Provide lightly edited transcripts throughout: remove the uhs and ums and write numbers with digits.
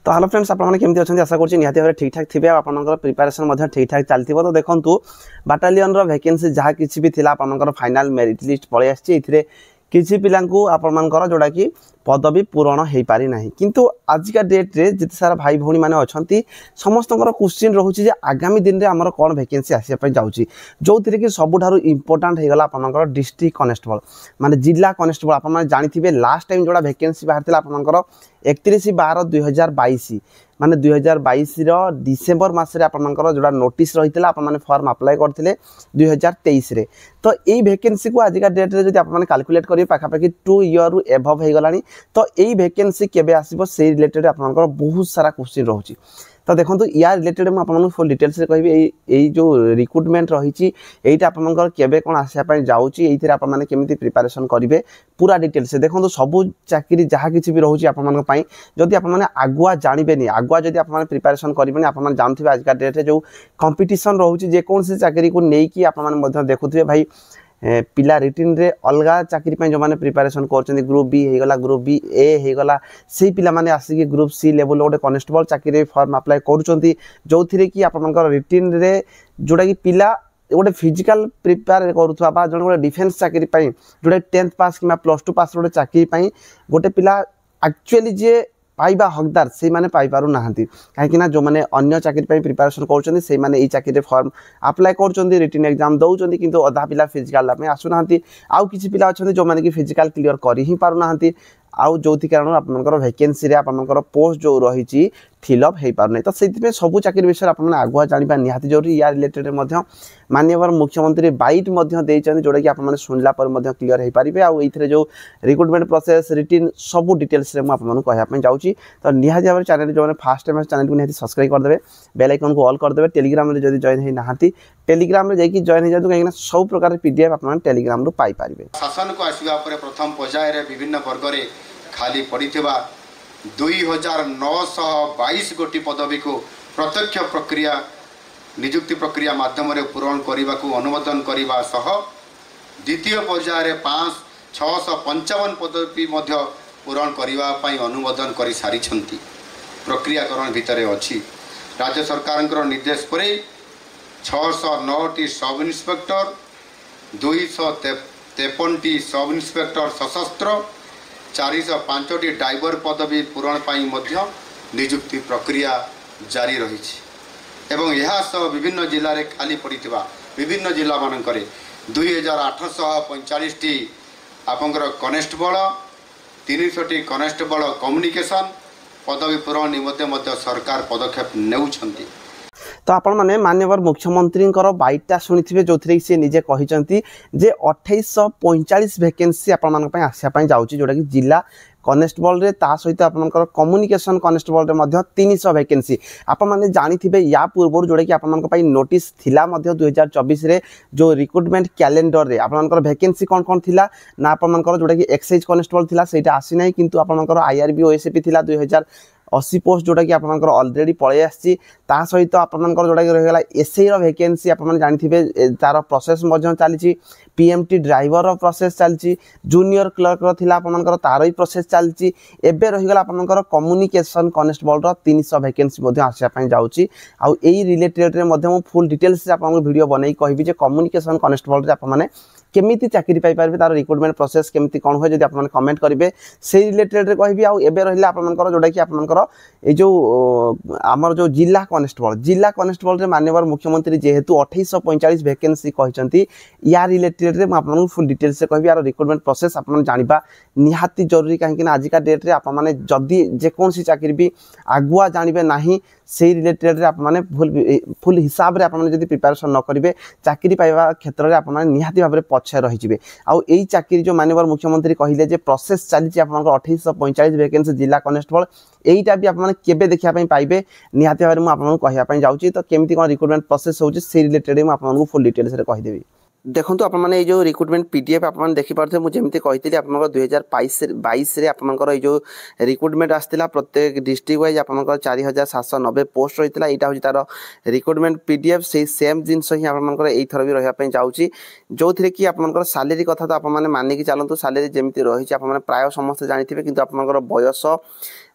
तो hello friends आपने केमती अच्छा आशा करुँच निहाती भाव ठीक ठाक थे आप प्रिपेरेसन ठीक ठाक चलती तो देखो बाटालियन वैकेंसी जहाँ किसी भी थिला आपनकर फाइनल मेरिट लिस्ट पलि आसी किसी पिला आपनकर जोड़ा कि पदवी पूरण हो पारि ना किंतु आजिका डेट रे जिते सारा भाई भौणी मैंने अच्छा समस्त क्वेश्चन रोचे आगामी दिन में आमर कौन वैकेंसी आसपा जाऊँगी जो थी कि सबुठ इंपोर्टाट होगा आपनकर डिस्ट्रिक्ट कनेस्टेबल माने जिला कनेस्टेबल आप जानी लास्ट टाइम जोड़ा वैकेंसी बाहर आपनकर 31/12/2022 माने 2022 डिसेम्बर मासरे आपनकर जोड़ा नोटिस रही है फॉर्म अप्लाई करते 2023 रे तो यही वैकेंसी को आजिका डेट रे जब आप कैलकुलेट करेंगे पाखापाखि 2 ईयर रु एभव हो गलानी तो यही वैकेंसी केबे आसीबो से रिलेटेड आपनकर बहुत सारा क्वेश्चन रोची तो देखो या रिलेटेड मुझे फुल डिटेल्स कहि यही जो रिक्रुटमेंट रही यहीटा आपनकर केबे कोन आसापा जाऊँगी ये आपने केमी प्रिपेरेसन करेंगे पूरा डिटेल्स देखो सबू चाकरी जहाँ किसी भी रोचे आपंपाई जदि आपने आगुआ जानबेनि आगुआ जब आप प्रिपेरेसन करेंगे आप जानते हैं आजिका डेट जो कंपिटिशन रोचे जेकोसी चाकरी को लेकिन आप देखुए भाई पिला रिटिन रे अलगा चाकरी जो मैंने प्रिपेरेसन कर ग्रुप बी होगा ग्रुप बी ए होगा से पिला माने आसिक ग्रुप सी लेवल गोटे कनेस्टेबल चाकरी फॉर्म अप्लाई करुँच जो थी कि आपंकर रिटिन रे जोड़ा कि पिला गोटे फिजिकल प्रिपेयर करुवा जो गोटे डिफेन्स चाकरी जोटा 10th पास कि +2 पास गोटे चाकरी गोटे पिला एक्चुअली जे पाइबा हकदार से माने पाई पारु नाहंती कहीं जो मैंने अन्य चाकरी प्रिपेरेसन कर चाकरी फॉर्म अप्लाई कर रिटन एग्जाम दौरान किंतु अधा पिला फिजिकल आसुना आउ किसी पिला अच्छा जो मैंने कि फिजिकल क्लियर कर ही पारु नाहंती आउ जो कारण आपंकर वैकेंसी रे आपंकर पोस्ट जो रही फिलअप हो पार नहीं तो से सबू चाकरी विषय आपने आगुआ जाना निहाती जरूरी या रिलेटेड माननीय मुख्यमंत्री बाइट जोटा कि आपने शुणला पर क्लीयर हो पारे आउ ये जो रिक्रुटमेंट प्रोसेस रिटिन सबू डिटेल्स आपको कहवाई जाऊँगी तो निहाती भाव चैनल जो फास्ट टाइम चैनल को निहाती सब्सक्राइब करदे बेल आइकन को ऑल करदे टेलीग्राम रे जदि जॉइन हो ना टेलीग्राम रे जाकि जॉइन हो जातु कहीं सब प्रकार पीडीएफ आप टेलीग्राम रू पाई पारिबे। शासन को आसवा प्रथम पर्याय रे विभिन्न वर्ग रे खाली पड़ीथिबा 2922 गोटी पदवी को प्रत्यक्ष प्रक्रिया नियुक्ति प्रक्रिया माध्यम रे पूरण करने को अनुमोदन करने सह द्वितीय पर्याय रे 655 पदवी मध्य पूरण करने अनुमोदन कर सारी प्रक्रियाकरण भितर अच्छी राज्य सरकार निर्देश पर 609टी सब इन्स्पेक्टर 253टी सब इन्स्पेक्टर सशस्त्र 405टी ड्राइवर पदवी पूरण मध्य नियुक्ति प्रक्रिया जारी रही एवं यह सह विभिन्न जिले में खाली पड़ता विभिन्न जिला मानक 2845टी आपंकर कनेस्टेबल 300टी कनेस्टेबल कम्युनिकेशन पदवी पूरण निमंते सरकार पदक्षेप नेउछंती। तो आपण मैंने माननीय मुख्यमंत्री बाइटा शुणी जो थी सी निजे कहते 2845 वैकेंसी आसापा जाऊँगी जोटा कि जिला कनेस्टेबल रे ता सहित आपनकर कम्युनिकेशन कनेस्टेबल रे मध्य 300 वैकेंसी आप मैंने जानी या पूर्व जोटा कि आपन नोटिस थिला मध्य 2024 रे जो रिक्रुटमेंट कैलेंडर रे आपनकर वैकेंसी कौन कौन थिला ना आपनकर जोटा कि एक्साइज कनेस्टेबल थिला सेटा आसी नै किंतु आपनकर आईआरबी ओएसपी थिला 2080 पोस्ट जोटा कि आपनकर ऑलरेडी पळे आसी ता सहित आपनकर जोटा कि रहिगला एसआई रो वैकेंसी आप मैंने जानिथिबे तार प्रोसेस मध्य चली पीएमटी ड्राइवर रो प्रोसेस चलची जूनियर क्लर्क रो थिला आपनकर तार ही प्रोसेस चलची एबे रहिगला आपनकर कम्युनिकेशन कनेस्टेबल रो 300 वैकेंसी मध्य आसिया पई जाउची आउ एई रिलेटेड रे मध्य मु फुल डिटेल्स आपन वीडियो बनाई कहबी जे कम्युनिकेशन कनेस्टेबल रे आप माने केमिति चाकरी पाई पारबे तार रिक्रुटमेंट प्रोसेस केमिति कोन होय जदि आपन कमेंट करिवे से रिलेटेड रे कहबी आउ एबे रहिला आपनकर जोटा कि आपनकर ए जो आमर जो जिला कनेस्टेबल रे माननीय मुख्यमंत्री जेहेतु 2845 वैकेंसी कहचंती या रिलेटेड रे आपन फुल डिटेल्स से कहबी यार रिक्रुटमेंट प्रोसेस आपन जानिबा निहाती जरूरी कहीं आजिका डेट रे आप माने जदि जेकोसी चाकरी भी आगुआ जानबे नाही से रिलेटेड रे आप माने फुल हिसाब रे आप माने जदि प्रिपेरेसन न करिवे चाकरी पाइबा क्षेत्र रे आप माने निहाती भाबरे पछे रहि जिवे आउ एई चाकरी जो माननीय मुख्यमंत्री कहिले जे प्रोसेस चली आपनकर 2845 वैकेंसी जिला कनेस्टेबल एईटा भी आपने केबे देखिया पई पाइबे निहाती भाबरे मु आपन कहया पई जाउची तो केमिति कोन रिक्रुटमेंट प्रोसेस होउची से रिलेटेड मु आपन फुल डिटेल्स रे कहि देबी। देखो तो आपने जो रिक्रुटमेंट पीडीएफ आप देखिपे मुझे कही आप 2022 रे आपनकर जो रिक्रुटमेंट आसला प्रत्येक डिस्ट्रिक्ट वाइज आपनकर 4790 पोस्ट रही है यहाँ हूँ तार रिक्रुटमेंट पीडीएफ से सेम जिनस ही आपनकर एथर भी रही जाऊँगी जो थे कि आपनकर सैलरी कथा तो आप मानिकी चलतु सैलरी जमी रही है प्राय समस्त जानी कि आपनकर बयस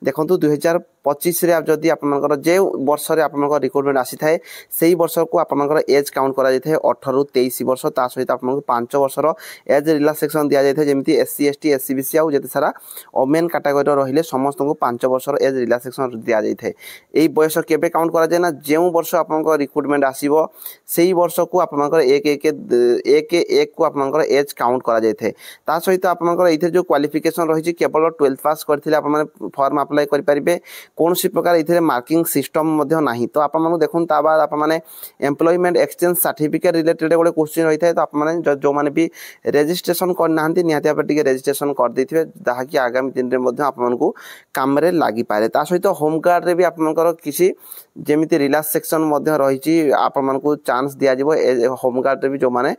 देखो 2025 जदि आपर जे वर्ष आप रिक्रुटमेंट आसी थाए से वर्ष को आपर एज काउंट कर 18 ରୁ 23 वर्ष ता सहित आपको 5 वर्षर एज रिलैक्सेशन दि जाए जमी SC ST SC BC आउ जिते सारा ओमेन कैटेगरी रहिले समस्त को 5 वर्षर एज रिलैक्सेशन दि जाए यही बयस केबे काउंट करा जाए ना जो वर्ष आपको रिक्रुटमेंट आसीबो सेही वर्ष को आपनकर एक को आपनकर एज काउंट करा जाए ता सहित आपनकर इथे जो क्वालिफिकेशन रही केवल 12th पास करथिले आप माने फॉर्म अप्लाई करि परिबे कौन सी प्रकार इथे मार्किंग सिस्टम मध्य नाही तो आप माने देखुन ता बाद आप माने एम्प्लॉयमेंट एक्सचेंज सर्टिफिकेट रिलेटेड गोटे क्वेश्चन रही है तो आप माने जो माने भी रजिस्ट्रेशन करना निहाती भाव टिके रजिस्ट्रेशन कर देथिबे जहाँकि आगामी दिन रे मध्य आप मानकु काम रे लागि पारे ता सहित होम गार्ड रे भी आप मानकर किसी जेमिति रिलैक्सेशन मध्य रही आप मानकु चांस दिया जिवो होम गार्ड रे भी जो माने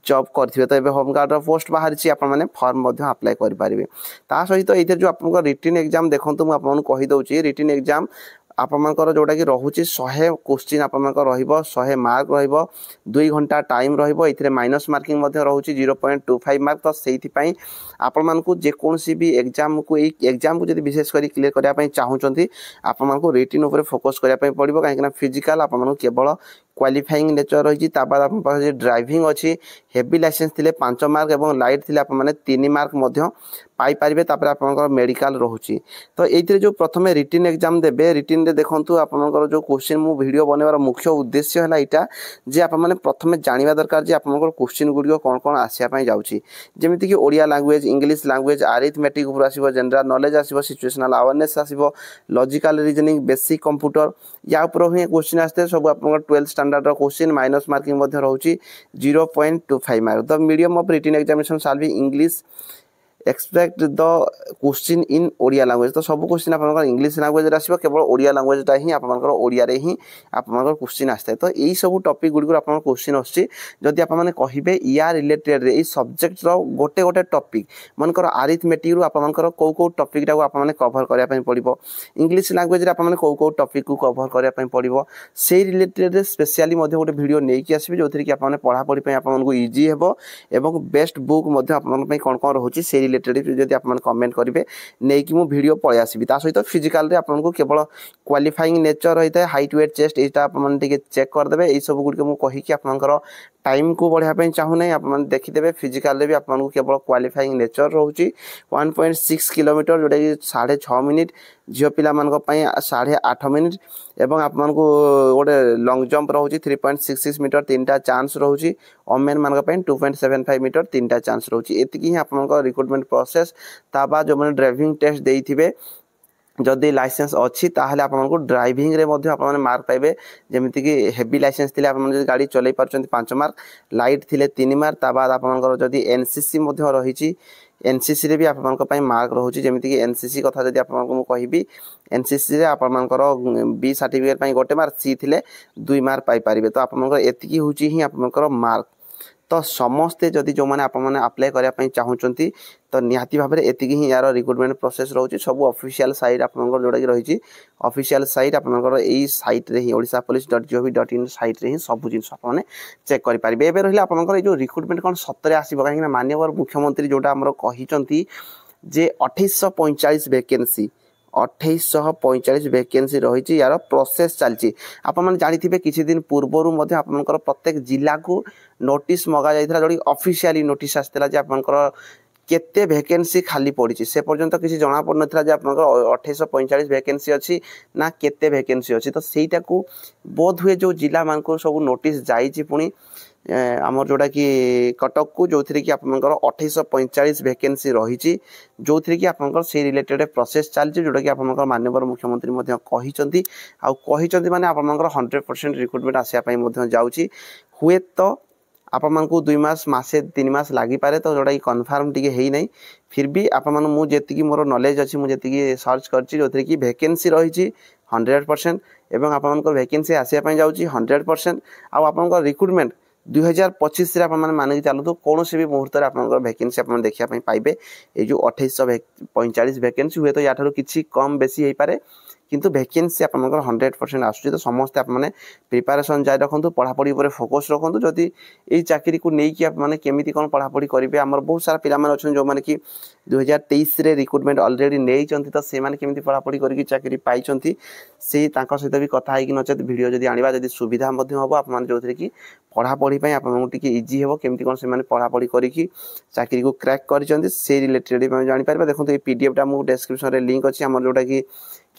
जॉब करथिबे तो एबे होम गार्ड रो पोस्ट बाहर आप माने फॉर्म मध्य अप्लाई कर पारिबे ता सहित इधर जो आपन रिटन एग्जाम देखंतु मु आपन कहि दउची रिटन एग्जाम आपमनकर जोटा कि रहुची 100 क्वेश्चन आपमनकर रहिबो 100 मार्क रहिबो 2 घंटा टाइम रहिबो इथिरे माइनस मार्किंग मध्ये रहुची 0.25 मार्क तो सेहिथि पई आपमनकु जे कोनसी भी एग्जाम को ए एग्जाम को जदि विशेष करी क्लियर करिया पई चाहुचंती आपमनकु रिटन ऊपर फोकस करिया पई पड़िबो काहेकि फिजिकल आपमनकु केवल क्वालिफाइंग नेचर रही ताबाद आप ड्राइविंग अच्छी हेवी लाइसेंस थिले 5 मार्क एवं लाइट थिले आप माने 3 मार्क मध्य पाई पारिबे तापर आपनकर मेडिकल रहुची तो एइथिरे जो प्रथमे रिटन एग्जाम देबे रिटन रे देखंतु आपनकर जो क्वेश्चन मु वीडियो बनेबार मुख्य उद्देश्य हला इटा जे आप माने प्रथमे जानिबा दरकार जे आपनकर क्वेश्चन गुडियो कोन कोन आसिया पई जाउची जेमिति कि Odia language English language arithmetic ऊपर आसीबो जनरल नॉलेज आसीबो सिचुएशनल अवेयरनेस आसीबो लॉजिकल रीजनिंग बेसिक कंप्यूटर या ऊपर ही क्वेश्चन आस्ते सब आपनकर 12th standard question minus marking मध्ये रहउची 0.25 mark the medium of written examination shall be English expect the question in Odia language तो सब क्वेश्चन आपनकर इंग्लिश लैंग्वेज रे आसीबो केवल ओडिया लैंग्वेज ता ही आपनकर ओडिया रे ही आपनकर क्वेश्चन आस्ते तो एई सब टॉपिक गुडी को आपनकर क्वेश्चन आछि जदि आप माने कहिबे या रिलेटेड रे ए सब्जेक्ट रो गोटे गोटे टॉपिक मनकर अरिथमेटिक रो आपनकर को टॉपिक टा आप माने कवर करिया पई पड़िबो इंग्लिश लैंग्वेज रे आप माने को टॉपिक को कवर करिया पई पड़िबो से रिलेटेड रे स्पेशली मध्ये गोटे वीडियो नै कि आसीबे जोथि कि आप माने पढा पढी पई आप मानको इजी हेबो एवं बेस्ट बुक मध्ये आप मानको पई कोन कोन रहउची से रिलेटेड जदि आप कमेंट करेंगे नहीं कि मु वीडियो पळै आसीबी ता सहित फिजिकल रे आपन को केवल क्वालिफाइंग नेचर रही है हाइट वेट चेस्ट एटा आप मन टिके चेक कर देबे ए सब गुड के मु कहि कि आपनकर टाइम को बढ़िया पे चाहू नहीं आप देखि देबे फिजिकल रे भी आपन को केवल क्वालिफाइंग नेचर रहउची 1.6 किलोमीटर जोटा कि 6.5 मिनिट झियो पिला मान को पई 8.5 मिनिट एवं आपन को गोटे लॉन्ग जंप रहउची 3.66 मीटर तीनटा चांस रहउची ओमेन मान को पई 2.75 मीटर तीनटा चांस रहउची एतिकी ही आपन को रिक्रूटमेंट प्रोसेस ता बा जो माने ड्राइविंग टेस्ट देइथिबे जदि लाइसेंस अच्छी ताहले आपको ड्राइविंग रे मध्य आप मार्क पाइबे जमीती कि हेवी लाइसेंस थिले आप गाड़ी चलै पारछन्ती 5 मार्क लाइट थिले 3 मार्क ता बाद आपनकर जदि एनसीसी मध्य रहिछि एनसीसी रे भी आपनक पई मार्क रहउछि जमीती कि एनसीसी कथा जदि आपनक मु कहिबी एनसीसी रे आपनकर बी सर्टिफिकेट पई गोटे मार्क सी थिले 2 मार्क पाई परिबे तो आपनकर एतिकी होछि ही आपनकर मार्क तो समस्ते जदि जो माने आप माने अप्लाई करिया पई चाहुचंती तो निहाती भाबरे एतिकी ही यार रिक्रूटमेंट प्रोसेस रहउछि सब ऑफिशियल साइट आपनकर जोडा कि रहिछि ऑफिशियल साइट आपनकर एई साइट रे ही odishapolice.gov.in साइट रे ही सब जिंस आप माने चेक करि परिबे एबे रहिला आपनकर ए जो रिक्रूटमेंट कोन सतरे आसीबो काहे कि माननीय मुख्यमंत्री जोटा हमर कहिचंती जे 2845 वैकेंसी 2845 वैकेंसी रही यार प्रोसेस चलती आप जानी किसी दिन पूर्वर मध्य आपनकर प्रत्येक जिला को नोटिस मगा जाइथिला जोडी ऑफिशियली नोटिस आस्थिला जे आपनकर केते वैकेंसी खाली पड़ी से पर्यंत किसी जना पड़ नथिला जे आपनकर 2845 वैकेंसी अच्छी ना केते वैकेंसी अच्छी तो सेटा को बोध हुए जो जिला मान को सब नोटिस जाइछि पुनी आमर जोड़ा कि कटक को जो थी कि आपनकर 2845 वैकेंसी रही जो थी कि आपनकर से रिलेटेड प्रोसेस चलती जोटा कि आपनकर माननीय मुख्यमंत्री मध्य कहिसंती आ कहिसंती माने आपनकर 100% रिक्रूटमेंट आसिया पई मध्य जाउची हुए तो आप मानकु 2 मास मासे 3 मास लागि पारे तो जोटा कि कन्फर्म टिके हेई नै फिर भी आप मान मु जेतिकी मोर नॉलेज अछि मु जेतिकी सर्च करछि जो थी कि वैकेंसी रही 100% एवं आपनकर वैकेंसी आसिया पई जाउची 100% आ आपनकर रिक्रूटमेंट 2025 आप मानिक चलतु कौन से भी मुहूर्त में आप वैकेंसी आप देखा पाइबे ये जो 2845 वैकेंसी हुए तो या किसी कम बेसी हो पारे किंतु वैकेंसी आपनकर 100% आसुची तो समस्त आप माने प्रिपरेशन जाय रखंतु पढ़ापढ़ी ऊपर फोकस रखंतु जदि एई चाकरी को नै कि आप माने केमिति कोन पढ़ापढ़ी करिवे हमर बहुत सारा पिला माने अछन जो माने कि 2023 रे रिक्रुटमेंट ऑलरेडी नै चंती तो से माने केमिति पढ़ापढ़ी करिकि चाकरी पाई चंती से तांका सहित भी कथा है कि नचेत वीडियो जदि आनिबा जदि सुविधा मध्ये हबो आप माने जोथरे कि पढ़ापढ़ी पई आपन टिके इजी हेबो केमिति कोन से माने पढ़ापढ़ी करिकि चाकरी को क्रैक करिसंती से रिलेटेड में जानि पारबा देखंतु ए पीडीएफ टा मु डिस्क्रिप्शन रे लिंक अछि हमर जोटा कि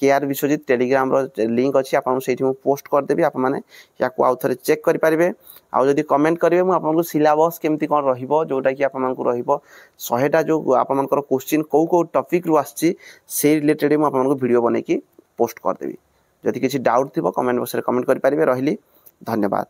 केआर विश्वजीत टेलीग्राम रो लिंक अछि आपन सेठी मु पोस्ट कर देबी आप माने या को आउथरे चेक करि पारिबे आ जदि कमेंट करिवे मु आपन को सिलेबस केमिति कोन रहिबो जोटा कि आपन को रहिबो 100 टा जो आपन को क्वेश्चन को टॉपिक रु आछि से रिलेटेड मु आपन को वीडियो बनै कि पोस्ट कर देबी जदि किछि डाउट थिबो कमेंट बॉक्स रे कमेंट करि पारिबे रहिली धन्यवाद।